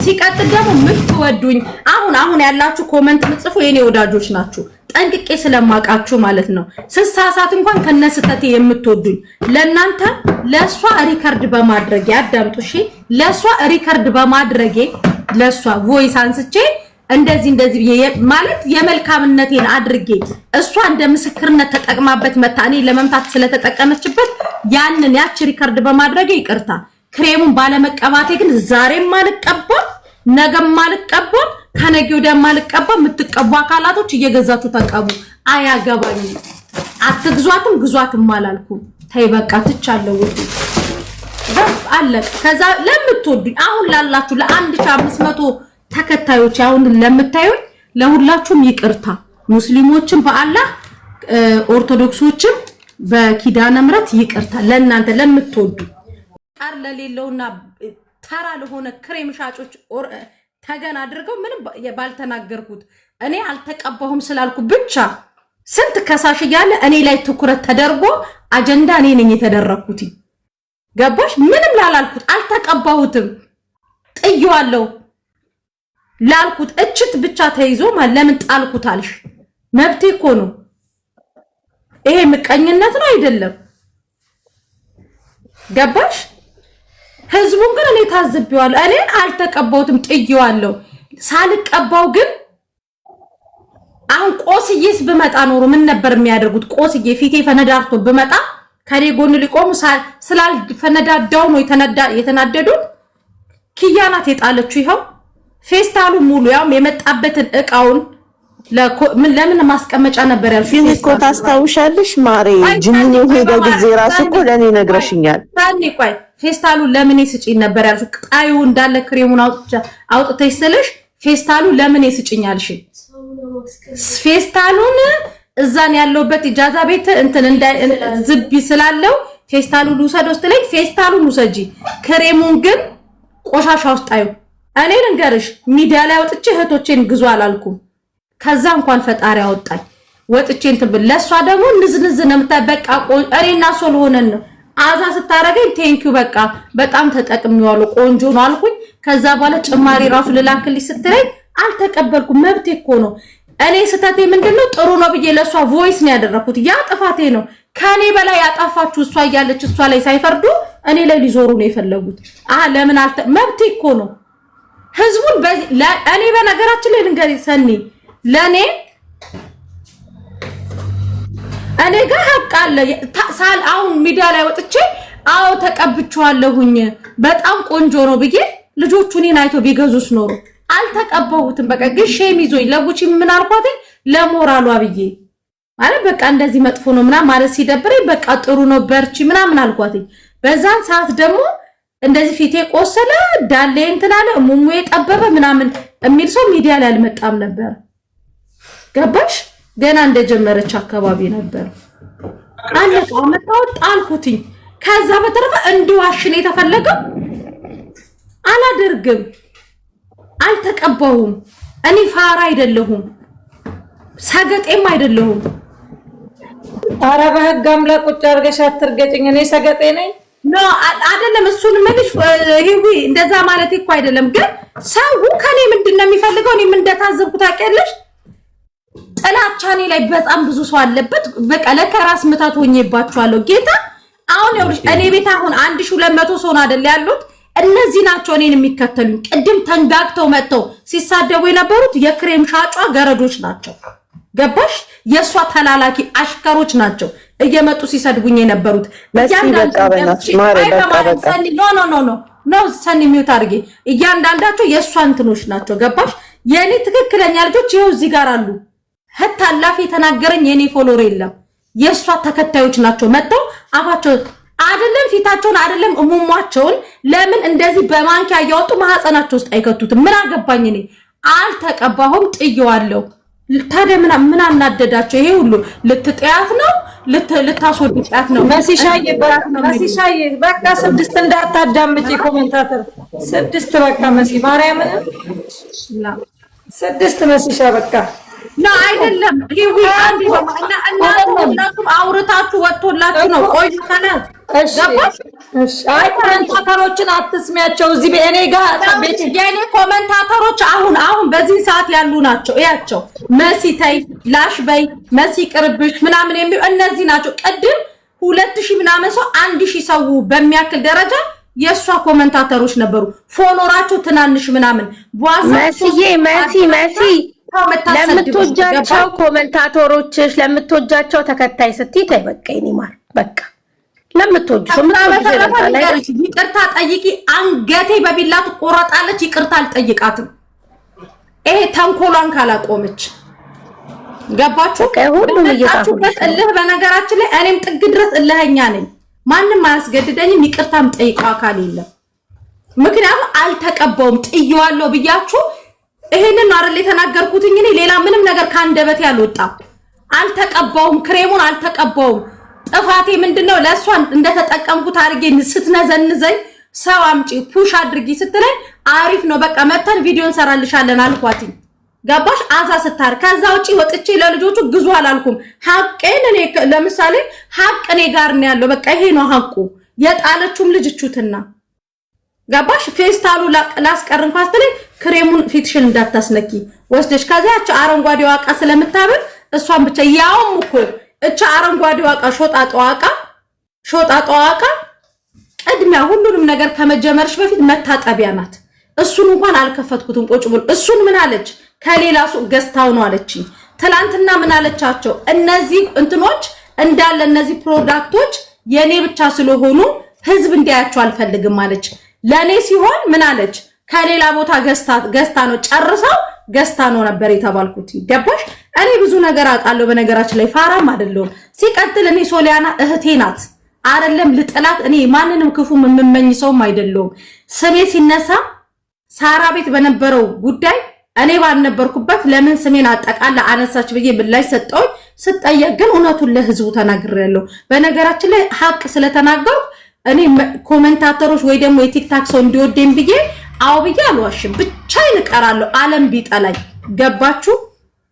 ሲቀጥል ደግሞ ምትወዱኝ አሁን ያላችሁ ኮሜንት ምጽፉ የኔ ወዳጆች ናችሁ ጠንቅቄ ስለማቃችሁ ማለት ነው ስሳሳት እንኳን ከነስተቴ የምትወዱኝ ለናንተ ለሷ ሪከርድ በማድረግ ያዳምጡ እሺ ለሷ ሪከርድ በማድረግ ለሷ ቮይስ አንስቼ እንደዚህ ማለት የመልካምነቴን አድርጌ እሷ እንደ ምስክርነት ተጠቅማበት መታኔ ለመምታት ስለተጠቀመችበት ያንን ያቺ ሪከርድ በማድረግ ይቅርታ ክሬሙን ባለመቀባቴ ግን ዛሬም ማልቀባ ነገም ማልቀባ ከነገ ወዲያ ማልቀባ ምትቀቡ አካላቶች እየገዛችሁ ተቀቡ አያገባኝ አትግዟትም ግዟትም ማላልኩ ተይ በቃ ትቻለው አለ ከዛ ለምትወዱኝ አሁን ላላችሁ ለ1500 ተከታዮች አሁን ለምታዩኝ ለሁላችሁም ይቅርታ ሙስሊሞችም በአላህ ኦርቶዶክሶችም በኪዳነ ምሕረት ይቅርታ ለእናንተ ለምትወዱ ቃር ለሌለውና ተራ ለሆነ ክሬም ሻጮች ተገና አድርገው ምንም ባልተናገርኩት እኔ አልተቀባሁም ስላልኩ ብቻ ስንት ከሳሽ ያለ እኔ ላይ ትኩረት ተደርጎ አጀንዳ እኔ ነኝ የተደረኩት ገባሽ ምንም ላላልኩት አልተቀባሁትም ጥዩዋለሁ ላልኩት እችት ብቻ ተይዞ ለምን ጣልኩት አልሽ መብቴ እኮ ነው ይሄ ምቀኝነት ነው አይደለም ገባሽ ህዝቡን ግን እኔ ታዝብዋለሁ እኔ አልተቀባውትም ጥዩዋለሁ ሳልቀባው ግን አሁን ቆስዬስ በመጣ ኖሮ ምን ነበር የሚያደርጉት ቆስዬ ፊቴ ፈነዳርቶ በመጣ ከኔ ጎን ሊቆሙ ስላል ፈነዳዳው ነው የተናደዱት ኪያናት የጣለችው ይሄው ፌስታሉ ሙሉ ያው የመጣበትን እቃውን ለምን ማስቀመጫ ነበር ያልሽ እኮ ታስታውሻለሽ ማሬ ጅምኑ ሄደ ጊዜ ራሱ እኮ ለኔ ነግረሽኛል ታኒ ቆይ ፌስታሉ ለምን ይስጪኝ ነበር ያልሽ ቃዩ እንዳለ ክሬሙን አውጥተሽ ስለሽ ፌስታሉ ለምን ይስጪኛልሽ ፌስታሉን እዛን ያለውበት ኢጃዛ ቤት እንትን ዝቢ ስላለው ፌስታሉ ልውሰድ ወስጥለኝ ፌስታሉን ውሰጂ ክሬሙን ግን ቆሻሻ ውስጥ አዩ እኔ ልንገርሽ ሚዲያ ላይ ወጥቼ እህቶቼን ግዙ አላልኩም ከዛ እንኳን ፈጣሪ አወጣኝ ወጥቼ እንትን ለሷ ደግሞ ንዝንዝ ነው የምታበቃ እኔና ሶል ሆነን ነው አዛ ስታረገኝ ቴንኪው በቃ በጣም ተጠቅሚዋለሁ ቆንጆ ነው አልኩኝ ከዛ በኋላ ጭማሪ ራሱ ልላክልሽ ስትለኝ አልተቀበልኩም መብቴ እኮ ነው እኔ ስተቴ ምንድነው ጥሩ ነው ብዬ ለሷ ቮይስ ነው ያደረኩት ያ ጥፋቴ ነው ከኔ በላይ ያጣፋችሁ እሷ ያለች እሷ ላይ ሳይፈርዱ እኔ ላይ ሊዞሩ ነው የፈለጉት ለምን መብቴ እኮ ነው ህዝቡን እኔ በነገራችን ላይ ልንገሪ ሰኒ ለኔ እኔ ጋር ሀቅ አለ ሳል አሁን ሚዲያ ላይ ወጥቼ አዎ ተቀብቻለሁኝ በጣም ቆንጆ ነው ብዬ ልጆቹ እኔን አይቶ ቢገዙስ ኖሮ አልተቀበሁትም በቃ ግን ሼም ይዞኝ ለጉቺ ምን አልኳት ለሞራሏ ብዬ ማለት በቃ እንደዚህ መጥፎ ነው ምናምን ማለት ሲደብረኝ በቃ ጥሩ ነው በርቺ ምናምን አልኳት በዛን ሰዓት ደግሞ እንደዚህ ፊቴ ቆሰለ ዳሌ እንትናለ ሙሙዬ ጠበበ ምናምን የሚል ሰው ሚዲያ ላይ አልመጣም ነበር ገባሽ ገና እንደጀመረች አካባቢ ነበር አለቃ መጣው ጣልኩትኝ ከዛ በተረፈ እንድዋሽን የተፈለገው አላደርግም አልተቀባሁም እኔ ፋራ አይደለሁም ሰገጤም አይደለሁም ኧረ በህግ አምላክ ቁጭ አድርገሽ አትርገጭኝ እኔ ሰገጤ ነኝ ኖ አይደለም እሱን መልሽ ይሄው እንደዛ ማለት እኮ አይደለም ግን ሰው ከኔ ምንድነው የሚፈልገው እኔ ምን እንደታዘብኩት አቀለሽ ጥላቻኔ ላይ በጣም ብዙ ሰው አለበት በቃ ለከራስ ምታት ሆኜባችኋለሁ ጌታ አሁን ይኸውልሽ እኔ ቤት አሁን 1200 ሰው ነው አይደል ያሉት እነዚህ ናቸው እኔን የሚከተሉኝ ቅድም ተንጋግተው መጥተው ሲሳደቡ የነበሩት የክሬም ሻጯ ገረዶች ናቸው ገባሽ የሷ ተላላኪ አሽከሮች ናቸው እየመጡ ሲሰድቡኝ የነበሩት ኖ ሰኒ ሚውት አድርጌ እያንዳንዳቸው የሷ እንትኖች ናቸው ገባሽ የኔ ትክክለኛ ልጆች ይኸው እዚህ ጋር አሉ ህታ አላፊ የተናገረኝ የኔ ፎሎወር የለም የሷ ተከታዮች ናቸው መጥተው አፋቸው አይደለም ፊታቸውን አይደለም እሙሟቸውን ለምን እንደዚህ በማንኪያ ያወጡ ማህፀናቸው ውስጥ አይከቱትም ምን አገባኝ እኔ አልተቀባሁም ጥየዋለሁ ታዲያ ምን አናደዳቸው ይሄ ሁሉ ልትጥያት ነው ልታስወድቂያት ነው መሲሻዬ በቃ 6 እንዳታዳምጪ ኮሜንታተር 6 በቃ መሲ ማርያምን 6 መሲሻ በቃ ነው አይደለም። ሂዊ አንድ እናንተ አውርታችሁ ወጥቶላችሁ ነው። ቆይ ካላስ እሺ አይ ኮሜንታተሮችን አትስሚያቸው። እዚህ በእኔ ጋር የኔ ኮሜንታተሮች አሁን በዚህ ሰዓት ያሉ ናቸው። እያቸው መሲ ተይ ላሽ በይ መሲ ቅርብሽ ምናምን የሚሉ እነዚህ ናቸው። ቅድም 2000 ምናምን ሰው 1000 ሰው በሚያክል ደረጃ የሷ ኮሜንታተሮች ነበሩ። ፎሎራቸው ትናንሽ ምናምን መሲ ለምትወጃቸው ኮሜንታተሮችሽ ለምትወጃቸው ተከታይ ስትይ ተይ በቃ ይኒማር በቃ ለምትወጂው ይቅርታ ጠይቂ። አንገቴ በቢላ ትቆረጣለች። ይቅርታ አልጠይቃትም። ይሄ ተንኮሏን ካላቆመች ገባችሁ? ሁሉም እየታችሁበት እልህ። በነገራችን ላይ እኔም ጥግ ድረስ እልህኛ ነኝ። ማንም አያስገድደኝም። ይቅርታም ጠይቀው አካል የለም። ምክንያቱም አልተቀባውም ጥዬዋለሁ ብያችሁ ይሄንን አይደል የተናገርኩትኝ። እኔ ሌላ ምንም ነገር ካንደበቴ አልወጣም። አልተቀባውም፣ ክሬሙን አልተቀባውም። ጥፋቴ ምንድነው? ለሷ እንደተጠቀምኩት አድርጌ ስትነዘንዘኝ ሰው አምጪ ፑሽ አድርጊ ስትለኝ አሪፍ ነው በቃ መተን ቪዲዮ እንሰራልሻለን አልኳት። ገባሽ? አዛ ስታር ከዛ ውጪ ወጥቼ ለልጆቹ ግዙ አላልኩም። ሐቄን እኔ ለምሳሌ ሐቅ እኔ ጋር ነው ያለው። በቃ ይሄ ነው ሐቁ። የጣለችውም ልጅ እቹትና ገባሽ? ፌስታሉ ላስቀር እንኳን ስትለኝ ክሬሙን ፊትሽን እንዳታስነኪ ወስደሽ ከዛያቸው አረንጓዴ ዋቃ ስለምታብል እሷን ብቻ ያውም እኮ እቻ አረንጓዴ ዋቃ ሾጣጣ ዋቃ ቅድሚያ ሁሉንም ነገር ከመጀመርሽ በፊት መታጠቢያ ናት። እሱን እንኳን አልከፈትኩትም። ቁጭ ብሎ እሱን ምን አለች? ከሌላ ሱቅ ገዝታው ነው አለች። ትላንትና ምን አለቻቸው? እነዚህ እንትኖች እንዳለ እነዚህ ፕሮዳክቶች የኔ ብቻ ስለሆኑ ህዝብ እንዲያያቸው አልፈልግም አለች። ለኔ ሲሆን ምን አለች? ከሌላ ቦታ ገዝታ ነው ጨርሰው ገዝታ ነው ነበር የተባልኩት። ገባሽ? እኔ ብዙ ነገር አውቃለሁ። በነገራችን ላይ ፋራም አይደለሁም። ሲቀጥል እኔ ሶሊያና እህቴ ናት አይደለም ልጥላት። እኔ ማንንም ክፉ የምመኝ ሰውም አይደለሁም። ስሜ ሲነሳ ሳራ ቤት በነበረው ጉዳይ እኔ ባልነበርኩበት ለምን ስሜን አጠቃላ አነሳች ብዬ ምላሽ ሰጠው። ስጠየቅ ግን እውነቱን ለህዝቡ ተናግሬያለሁ። በነገራችን ላይ ሐቅ ስለተናገርኩ እኔ ኮሜንታተሮች ወይ ደግሞ የቲክታክ ሰው እንዲወደኝ ብዬ አው ብዬ አልዋሽም። ብቻዬን እቀራለሁ ዓለም ቢጠላኝ። ገባችሁ?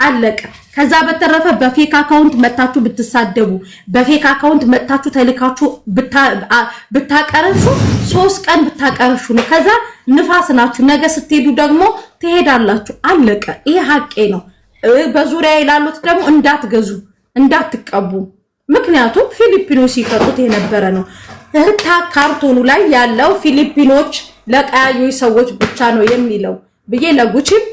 አለቀ። ከዛ በተረፈ በፌክ አካውንት መታችሁ ብትሳደቡ፣ በፌክ አካውንት መታችሁ ተልካችሁ ብታቀረሹ 3 ቀን ብታቀረሹ ነው። ከዛ ንፋስ ናችሁ። ነገ ስትሄዱ ደግሞ ትሄዳላችሁ። አለቀ። ይሄ ሐቄ ነው። በዙሪያ ያሉት ደግሞ እንዳትገዙ፣ እንዳትቀቡ። ምክንያቱም ፊሊፒኖስ ሲፈጡት የነበረ ነው። ህታ ካርቶኑ ላይ ያለው ፊሊፒኖች ለቀያዮች ሰዎች ብቻ ነው የሚለው ብዬ ለጉቺም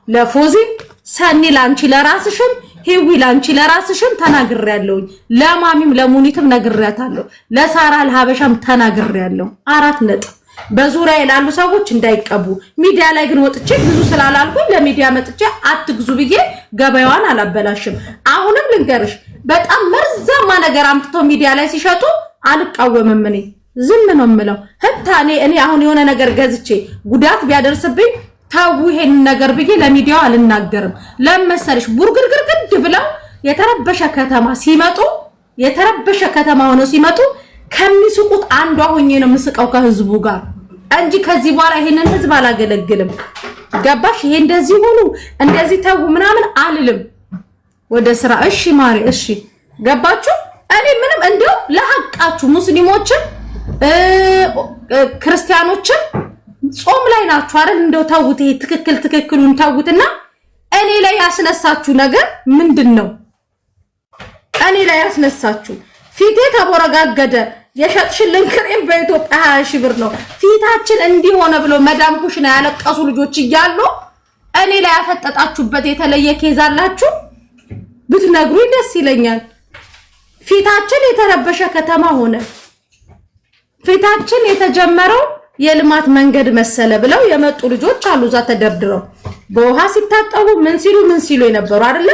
ለፎዚም ሰኒ ላንቺ ለራስሽም ሄዊ ላንቺ ለራስሽም ተናግሬያለሁ። ለማሚም ለሙኒትም ነግሬያታለሁ። ለሳራ ለሀበሻም ተናግሬያለሁ። 4 ነጥብ። በዙሪያ ያሉ ሰዎች እንዳይቀቡ። ሚዲያ ላይ ግን ወጥቼ ብዙ ስላላልኩኝ ለሚዲያ መጥቼ አትግዙ ብዬ ገበያዋን አላበላሽም። አሁንም ልንገርሽ በጣም መርዛማ ነገር አምጥተው ሚዲያ ላይ ሲሸጡ አልቃወምም። እኔ ዝም ነው የምለው። ህታ እኔ አሁን የሆነ ነገር ገዝቼ ጉዳት ቢያደርስብኝ ታው ይሄን ነገር ብዬ ለሚዲያው አልናገርም። ለምሳሌሽ ቡርግርግርግድ ብለው የተረበሸ ከተማ ሆነው ሲመጡ ከሚስቁት አንዷ ሆኜ ነው የምስቀው ከህዝቡ ጋር እንጂ ከዚህ በኋላ ይሄንን ህዝብ አላገለግልም። ገባሽ? ይሄ እንደዚህ ሆኑ እንደዚህ ተው ምናምን አልልም። ወደ ስራ እሺ ማሪ እሺ። ገባችሁ? እኔ ምንም እንደው ለሐቃችሁ ሙስሊሞችን ክርስቲያኖችን ጾም ላይ ናችሁ አይደል? እንደው ተውት። ይሄ ትክክሉን ተውትና እኔ ላይ ያስነሳችሁ ነገር ምንድነው? እኔ ላይ ያስነሳችሁ ፊቴ ተቦረጋገደ። የሸጥሽልን ክሬም በኢትዮጵያ 20 ሺህ ብር ነው። ፊታችን እንዲሆነ ብሎ መዳም ኩሽና ያለቀሱ ልጆች እያሉ እኔ ላይ ያፈጠጣችሁበት የተለየ ኬዝ አላችሁ ብትነግሩኝ ደስ ይለኛል። ፊታችን የተረበሸ ከተማ ሆነ። ፊታችን የተጀመረው የልማት መንገድ መሰለ ብለው የመጡ ልጆች አሉ። እዛ ተደርድረው በውሃ ሲታጠቡ ምን ሲሉ የነበሩ አይደለ?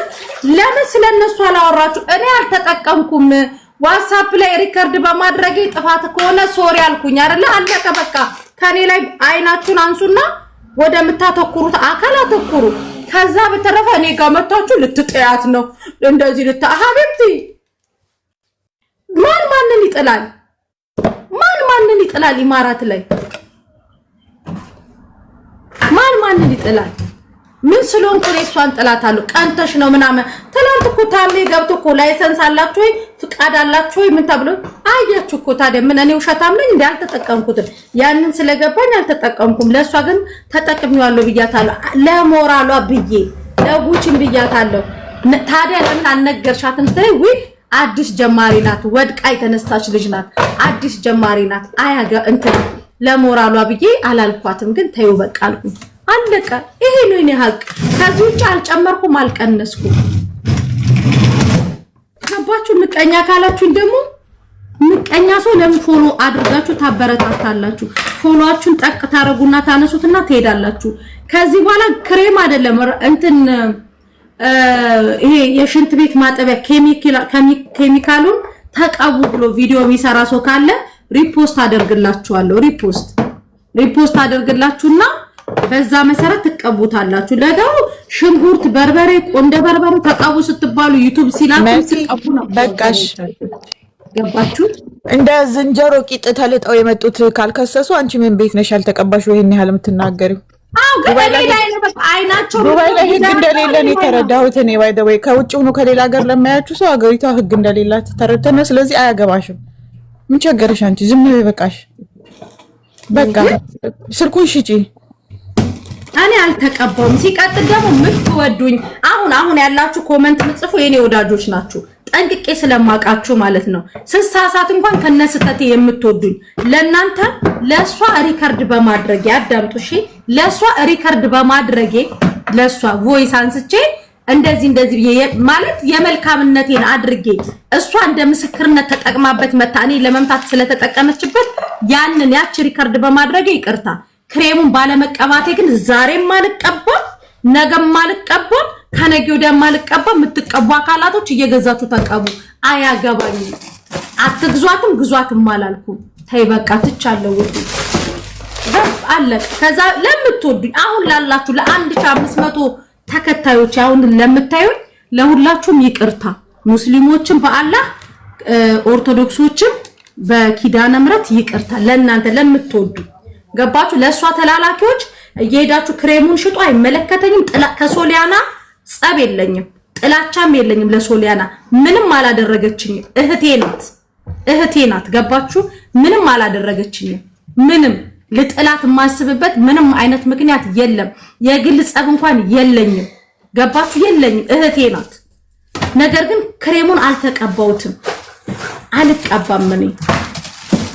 ለምን ስለነሱ አላወራችሁ? እኔ አልተጠቀምኩም። ዋትስአፕ ላይ ሪከርድ በማድረጌ ጥፋት ከሆነ ሶሪ አልኩኝ አይደለ? አለቀ በቃ። ከኔ ላይ አይናችሁን አንሱና ወደምታተኩሩት አካል አተኩሩ። ከዛ በተረፈ እኔ ጋር መጣችሁ ልትጠያት ነው እንደዚህ ሀቢብቲ ማንን ይጥላል? ማንን ይጥላል? ኢማራት ላይ ማንን ይጥላል? ምን ስለሆንኩ ነው እሷን ጥላታለሁ? ቀንተሽ ነው ምናምን። ትናንት እኮ ታሜ ገብቶ እኮ ላይሰንስ አላችሁ ወይ ፍቃድ አላችሁ ወይ ምን ተብሎ አያችሁ እኮ። ታዲያ ምን እኔ ውሸታም ነኝ እንዴ? አልተጠቀምኩትም። ያንን ስለገባኝ አልተጠቀምኩም። ለእሷ ግን ተጠቅሜዋለሁ ብያታለሁ። ለሞራሏ ብዬ ለጉቺን ብያታለሁ። ታዲያ ለምን አልነገርሻትም? ስትለኝ ውይ አዲስ ጀማሪ ናት፣ ወድቃ የተነሳች ልጅ ናት፣ አዲስ ጀማሪ ናት። አያጋ እንትን ለሞራሏ ብዬ አላልኳትም። ግን ተይው በቃ አልኩኝ። አለቀ። ይሄ ነው የኔ ሀቅ። ከዚህ ውጭ አልጨመርኩም አልቀነስኩም። ገባችሁ? ምቀኛ ካላችሁኝ ደግሞ ምቀኛ ሰው ለምን ፎሎ አድርጋችሁ ታበረታታላችሁ? ፎሎአችሁን ጠቅ ታረጉና ታነሱትና ትሄዳላችሁ። ከዚህ በኋላ ክሬም አይደለም እንትን ይሄ የሽንት ቤት ማጠቢያ ኬሚካሉን ተቀቡ ብሎ ቪዲዮ የሚሰራ ሰው ካለ ሪፖስት አደርግላችኋለሁ። ሪፖስት አደርግላችሁና በዛ መሰረት ትቀቡታላችሁ። ለዳው ሽንኩርት፣ በርበሬ፣ ቆንደ በርበሬ ተቀቡ ስትባሉ ዩቲዩብ ሲላችሁ ትቀቡ ነው። በቃሽ። ገባችሁ? እንደ ዝንጀሮ ቂጥ ተልጠው የመጡት ካልከሰሱ አንቺ ምን ቤት ነሽ ያልተቀባሽው? ይሄን ያህል የምትናገሪው ዱባይ ላይ ህግ እንደሌለ ነው የተረዳሁት እኔ። ባይ ዘ ወይ ከውጭ ሆኖ ከሌላ ሀገር ለማያችሁ ሰው ሀገሪቷ ህግ እንደሌላት ተረድተን፣ ስለዚህ አያገባሽም። ምን ቸገረሽ አንቺ? ዝም በይ በቃሽ። በቃ ስልኩን ሽጪ። እኔ አልተቀባውም። ሲቀጥል ደግሞ ምትወዱኝ አሁን ያላችሁ ኮሜንት ምጽፉ የኔ ወዳጆች ናችሁ። ጠንቅቄ ስለማቃችሁ ማለት ነው። ስሳሳት እንኳን ከነስተቴ የምትወዱኝ ለናንተ ለሷ ሪከርድ በማድረግ ያዳምጡ። እሺ ለሷ ሪከርድ በማድረጌ ለሷ ቮይስ አንስቼ እንደዚህ ማለት የመልካምነቴን አድርጌ እሷ እንደ ምስክርነት ተጠቅማበት መታ እኔ ለመምታት ስለተጠቀመችበት ያንን ያቺ ሪከርድ በማድረጌ ይቅርታ። ክሬሙን ባለመቀባቴ ግን ዛሬም ማልቀባ ነገም ማልቀባ ከነገ ወዲያ ማልቀባ። የምትቀቡ አካላቶች እየገዛችሁ ተቀቡ። አያገባኝም። አትግዟትም ግዟትም አላልኩም። ተይ በቃ ትቻለሁ። አለቀ። ከዛ ለምትወዱኝ አሁን ላላችሁ ለ1500 ተከታዮች አሁን ለምታዩኝ ለሁላችሁም ይቅርታ። ሙስሊሞችም በአላህ ኦርቶዶክሶችም በኪዳነ ምሕረት ይቅርታ። ለእናንተ ለምትወዱ ገባችሁ? ለሷ ተላላኪዎች እየሄዳችሁ ክሬሙን ሽጡ። አይመለከተኝም። ከሶሊያና ጸብ የለኝም፣ ጥላቻም የለኝም። ለሶሊያና ምንም አላደረገችኝም። እህቴ ናት። ገባችሁ? ምንም አላደረገችኝም። ምንም ልጥላት የማስብበት ምንም አይነት ምክንያት የለም። የግል ጸብ እንኳን የለኝም። ገባችሁ? የለኝም። እህቴ ናት። ነገር ግን ክሬሙን አልተቀባውትም፣ አልቀባም እኔ።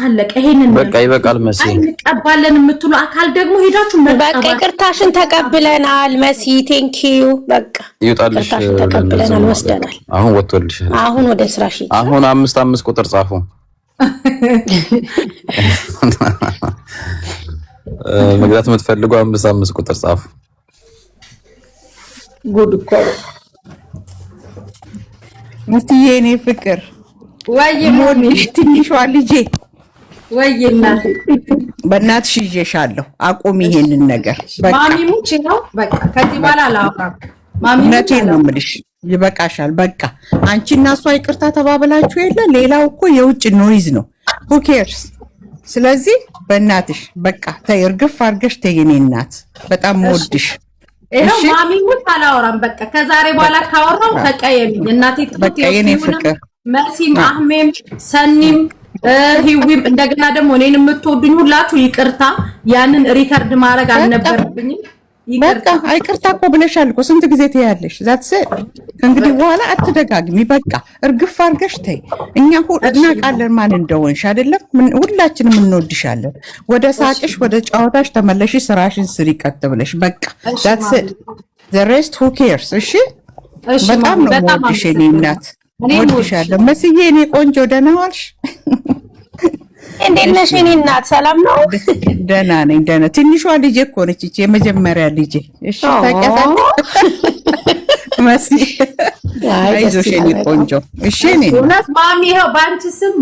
አለቀ። ይሄንን በቃ ይበቃል። መሲ እንቀባለን የምትሉ አካል ደግሞ ሄዳችሁ በቃ ይቅርታሽን ተቀብለናል። መሲ ቴንክ ዩ። በቃ ይውጣልሽ። ተቀብለናል፣ ወስደናል። አሁን ወጥቶልሻል። አሁን ወደ ስራሽ ሂጂ። አሁን 5 ቁጥር ጻፉ። መግዛት የምትፈልጉ 5 ቁጥር ጻፉ። ጉድ እኮ ሙስቲዬ፣ እኔ ፍቅር ወይ ሞልሽ ትንሿ ልጄ ወይና በእናትሽ ይዤሻለሁ። አቁም ይሄንን ነገር። በቃ ማሚ ሙቺ ነው። በቃ ከዚህ በኋላ አላወራም። ማሚ ሙቺ ነው የምልሽ። ይበቃሻል። በቃ አንቺ እና እሷ ይቅርታ ተባብላችሁ የለ ሌላው እኮ የውጭ ኖይዝ ነው። who cares? ስለዚህ በእናትሽ በቃ ተይ፣ እርግፍ አድርገሽ ተይ። የኔ እናት በጣም ወድሽ። እሺ ማሚ ሙቺ አላወራም። በቃ ከዛሬ በኋላ ካወራው ተቀየሚኝ። እናቴ በቃ የኔ ፍቅር መሲም አህሜም ሰኒም ሂዊም እንደገና ደግሞ እኔን የምትወዱኝ ሁላችሁ ይቅርታ። ያንን ሪከርድ ማድረግ አልነበረብኝም። በቃ ይቅርታ እኮ ብለሻል እኮ ስንት ጊዜ ትያለሽ? ዛትስ ከእንግዲህ በኋላ አትደጋግሚ። በቃ እርግፍ አድርገሽ ተይ። እኛ እናውቃለን ማን እንደሆንሽ አይደለም? ሁላችንም እንወድሻለን። ወደ ሳቅሽ ወደ ጨዋታሽ ተመለሽ፣ ስራሽን ስሪ ቀጥ ብለሽ። በቃ ዛትስ the rest who cares? እሺ በጣም ነው የምወድሽ የኔ እናት። ወድሻለሁ መስዬ፣ እኔ ቆንጆ። ደህና ዋልሽ? እንዴት ነሽ የኔ እናት? ሰላም ነው? ደህና ነኝ። ደህና ትንሿ ልጄ እኮ ነች እቺ የመጀመሪያ ልጄ። እሺ ታውቂያታለሽ መስዬ? አይዞሽ የኔ ቆንጆ። እሺ እኔ እውነት ማሚ፣ ይኸው በአንቺ ስም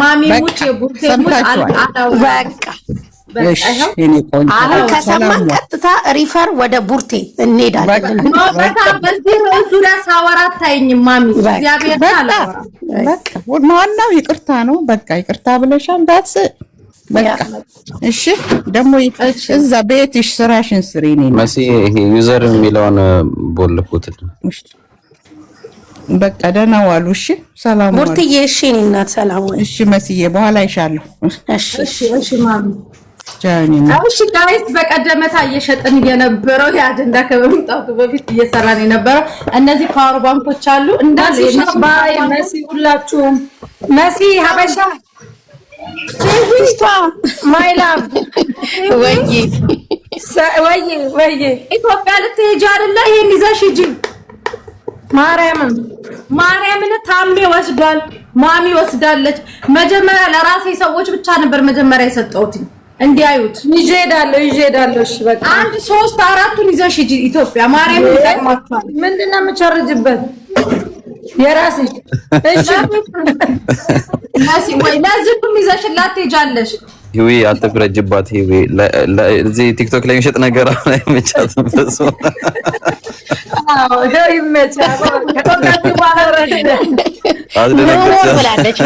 ማሚ ሙቺ የቡርቴ ሙቺ አልአዳው በቃ እሺ የኔ ቆንጆ። አሁን ከሰማን ቀጥታ ሪፈር ወደ ቡርቴ እንሄዳለን። በጣም በዚህ ዙሪያ ሳወራት ታይኝ ማሚ። እግዚአብሔር ታላ በቃ ዋናው ይቅርታ ነው። በቃ ይቅርታ ብለሻል። ዳትስ በቃ እሺ። ደግሞ እዛ ቤትሽ ስራሽን ስሪ። ነኝ መሲ ይሄ ዩዘር የሚለውን ቦልኩት። በቃ ደህና ዋሉ። እሺ ሰላም ዋሉ። ሙርትዬ እሺ እኔ እናት ሰላም ወይ። እሺ መስዬ በኋላ ይሻለሁ። እሺ ማሚ ጃኒ እሺ ጋይስ በቀደመታ እየሸጥን የነበረው የአጀንዳ ከመምጣቱ በፊት እየሰራን የነበረው እነዚህ ፓወር ባንኮች አሉ እንዳለ ባይ መሲ ሁላችሁም መሲ ሀበሻ ማይ ላቭ ወይ ኢትዮጵያ ልትሄጂ አይደለ? ይሄን ይዘሽ ሂጂ። ማርያምን ታሜ ወስዷል። ማሚ ወስዳለች። መጀመሪያ ለራሴ ሰዎች ብቻ ነበር መጀመሪያ የሰጠሁት እንዲያዩት። ይዤ ሄዳለሁ። እሺ በቃ 1 3 4ቱን ይዘሽ ሂጂ ኢትዮጵያ። ማርያምን ይጠቅማችኋል። ምንድነው የምቸርጅበት? የራሴ እሺ ማሲ ወይ ለዝም ይዘሽላት ትሄጃለሽ። ይዊ አትፍረጅባት። ይዊ እዚህ ቲክቶክ ላይ የሚሸጥ ነገር ላይ መቻትም ተሶ ይመቻ። አድርገሽ